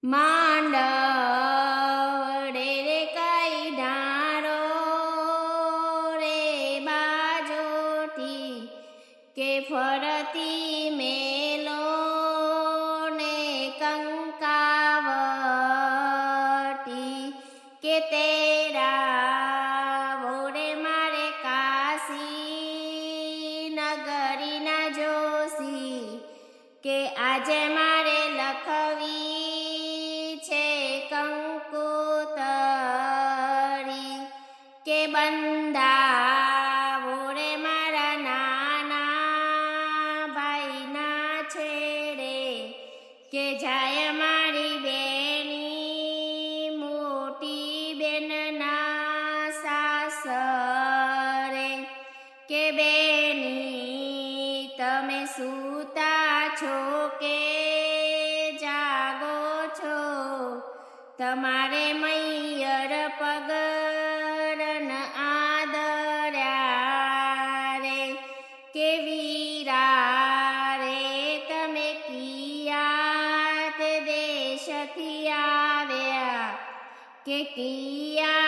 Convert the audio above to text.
માંડવડે રે કઈ ઢાળો રે બાજોથી કે ફરતી મેલો ને કંકાવટી કે તેરા વોરે મારે કાશી નગરી ના જોશી કે આજે મારે લખવી છે કંકોતરી કે બંધાવો રે મારા નાના ભાઈના છેડે કે જાય મારી બેની મોટી બેનના સાસરે કે બેની તમે સૂતા છો કે જાગો છો તમારે મૈયર પગરન આદર્યા રે કે વીરા રે તમે કિયાત દેશથી આવ્યા કે કિયા